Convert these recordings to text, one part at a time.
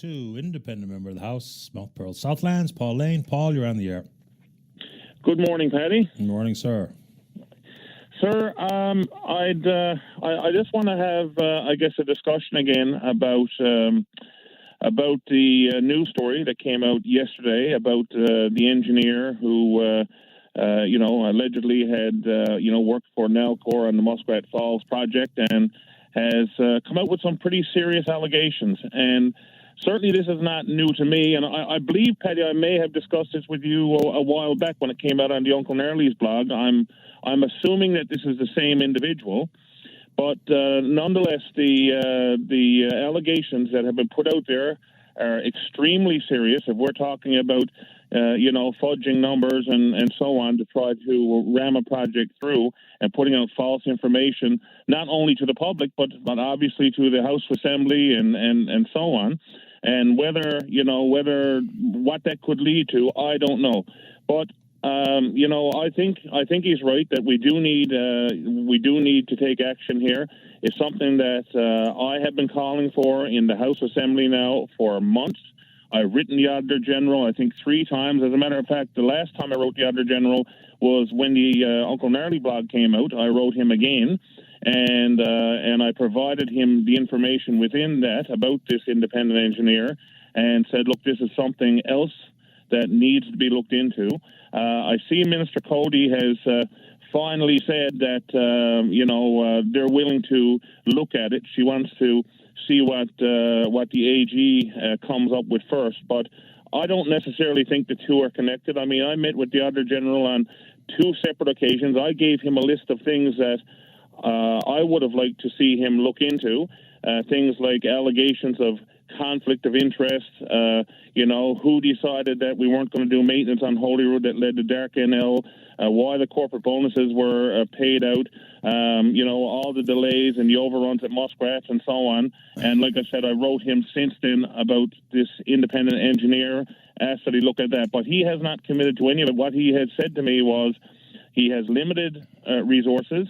to independent member of the House, Pearl-Southlands, Paul Lane. Paul, you're on the air. Good morning, Paddy. Good morning, sir. Sir, I just want to have, I guess, a discussion again about the news story that came out yesterday about the engineer who, allegedly had, worked for Nalcor on the Muskrat Falls project and has come out with some pretty serious allegations. And certainly this is not new to me. And I believe, Paddy, I may have discussed this with you a while back when it came out on the Uncle Gnarly's blog. I'm assuming that this is the same individual. But nonetheless, the allegations that have been put out there are extremely serious. If we're talking about, fudging numbers and so on to try to ram a project through and putting out false information, not only to the public, but obviously to the House Assembly and so on. And whether what that could lead to, I don't know. But I think he's right that we do need to take action here. It's something that I have been calling for in the House Assembly now for months. I've written the Auditor General, I think, 3 times. As a matter of fact, the last time I wrote the Auditor General was when the Uncle Gnarly blog came out. I wrote him again, and I provided him the information within that about this independent engineer and said, look, this is something else that needs to be looked into. I see Minister Cody has finally said that, they're willing to look at it. She wants to see what the AG comes up with first. But I don't necessarily think the two are connected. I mean, I met with the Auditor General on 2 separate occasions. I gave him a list of things that I would have liked to see him look into, things like allegations of conflict of interest, who decided that we weren't going to do maintenance on Holyrood that led to Dark NL, why the corporate bonuses were paid out, all the delays and the overruns at Muskrats and so on. And like I said, I wrote him since then about this independent engineer, asked that he look at that. But he has not committed to any of it. What he had said to me was he has limited resources.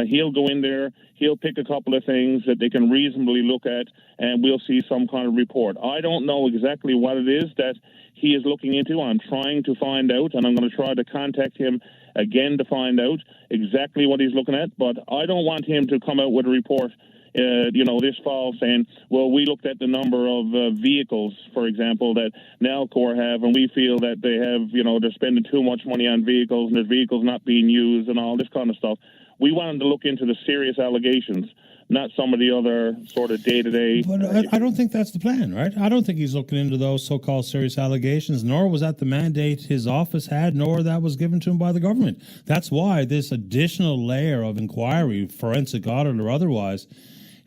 He'll go in there, he'll pick a couple of things that they can reasonably look at, and we'll see some kind of report. I don't know exactly what it is that he is looking into. I'm trying to find out, and I'm going to try to contact him again to find out exactly what he's looking at. But I don't want him to come out with a report, this fall saying, well, we looked at the number of vehicles, for example, that Nalcor have, and we feel that they have, they're spending too much money on vehicles, and there's vehicles not being used and all this kind of stuff. We wanted to look into the serious allegations, not some of the other sort of day-to-day. But I don't think that's the plan, right? I don't think he's looking into those so-called serious allegations, nor was that the mandate his office had, nor that was given to him by the government. That's why this additional layer of inquiry, forensic audit or otherwise,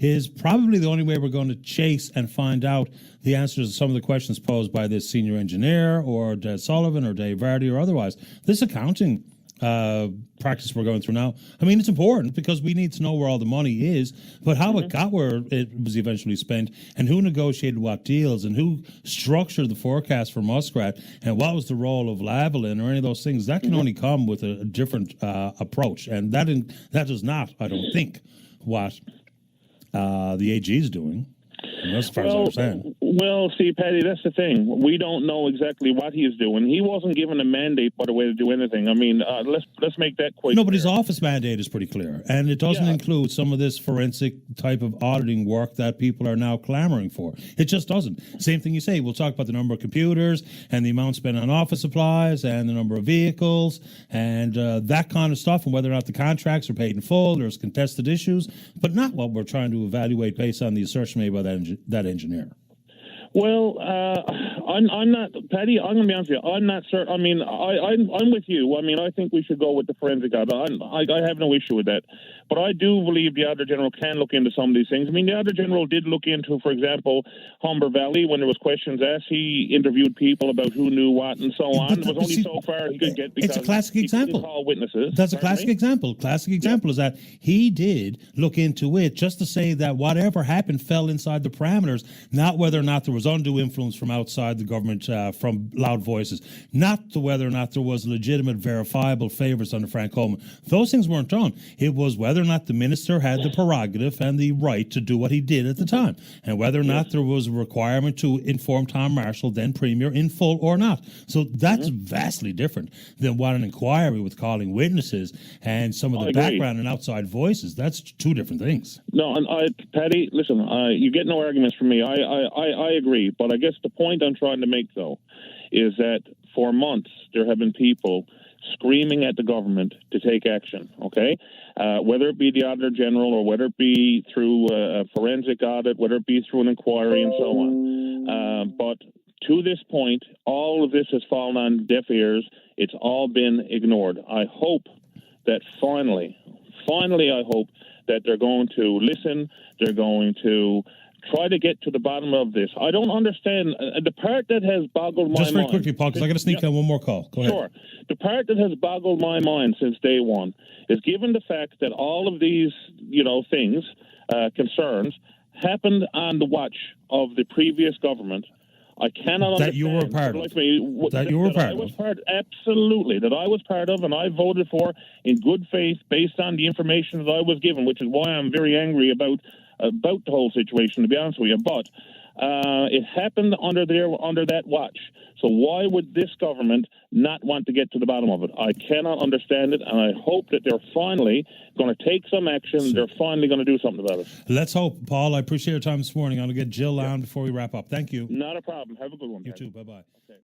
is probably the only way we're going to chase and find out the answers to some of the questions posed by this senior engineer or Des Sullivan or Dave Vardy or otherwise. This accounting practice we're going through now, I mean, it's important because we need to know where all the money is, but how it got where it was eventually spent and who negotiated what deals and who structured the forecast for Muskrat and what was the role of Lavalin or any of those things, that can only come with a different approach. And that is not, I don't think, what the AG is doing. As far as I understand. Well, see, Paddy, that's the thing. We don't know exactly what he's doing. He wasn't given a mandate, by the way, to do anything. I mean, let's make that quite clear. But his office mandate is pretty clear, and it doesn't include some of this forensic type of auditing work that people are now clamoring for. It just doesn't. Same thing you say. We'll talk about the number of computers and the amount spent on office supplies and the number of vehicles and that kind of stuff, and whether or not the contracts are paid in full. There's contested issues, but not what we're trying to evaluate based on the assertion made by that engineer. Well, I'm not, Paddy, I'm going to be honest with you. I'm not certain. I mean, I'm with you. I mean, I think we should go with the forensic audit. I have no issue with that. But I do believe the Auditor General can look into some of these things. I mean, the Auditor General did look into, for example, Humber Valley when there was questions asked. He interviewed people about who knew what and so on. It was only so far he could get because it's a classic example. He couldn't call witnesses. That's a classic example. Classic example is that he did look into it just to say that whatever happened fell inside the parameters, not whether or not there was was undue influence from outside the government, from loud voices, not to whether or not there was legitimate, verifiable favours under Frank Coleman. Those things weren't done. It was whether or not the minister had the prerogative and the right to do what he did at the time, and whether or not there was a requirement to inform Tom Marshall, then Premier, in full or not. So that's vastly different than what an inquiry with calling witnesses and some of the background and outside voices. That's two different things. No, and Paddy, listen, you get no arguments from me. I agree, but I guess the point I'm trying to make, though, is that for months there have been people screaming at the government to take action, okay? Whether it be the Auditor General or whether it be through a forensic audit, whether it be through an inquiry and so on. But to this point, all of this has fallen on deaf ears. It's all been ignored. I hope that finally, I hope that they're going to listen, they're going to try to get to the bottom of this. I don't understand. The part that has boggled my mind... Just very quickly, Paul, because I got to sneak on one more call. Go ahead. Sure. The part that has boggled my mind since day one is given the fact that all of these, things, concerns, happened on the watch of the previous government. I cannot understand. That you were part of. That you were part of. Absolutely. That I was part of and I voted for in good faith based on the information that I was given, which is why I'm very angry about the whole situation, to be honest with you. But it happened under that watch. So why would this government not want to get to the bottom of it? I cannot understand it, and I hope that they're finally going to take some action. They're finally going to do something about it. Let's hope, Paul. I appreciate your time this morning. I'm going to get Jill on before we wrap up. Thank you. Not a problem. Have a good one. You too. Bye-bye. Okay.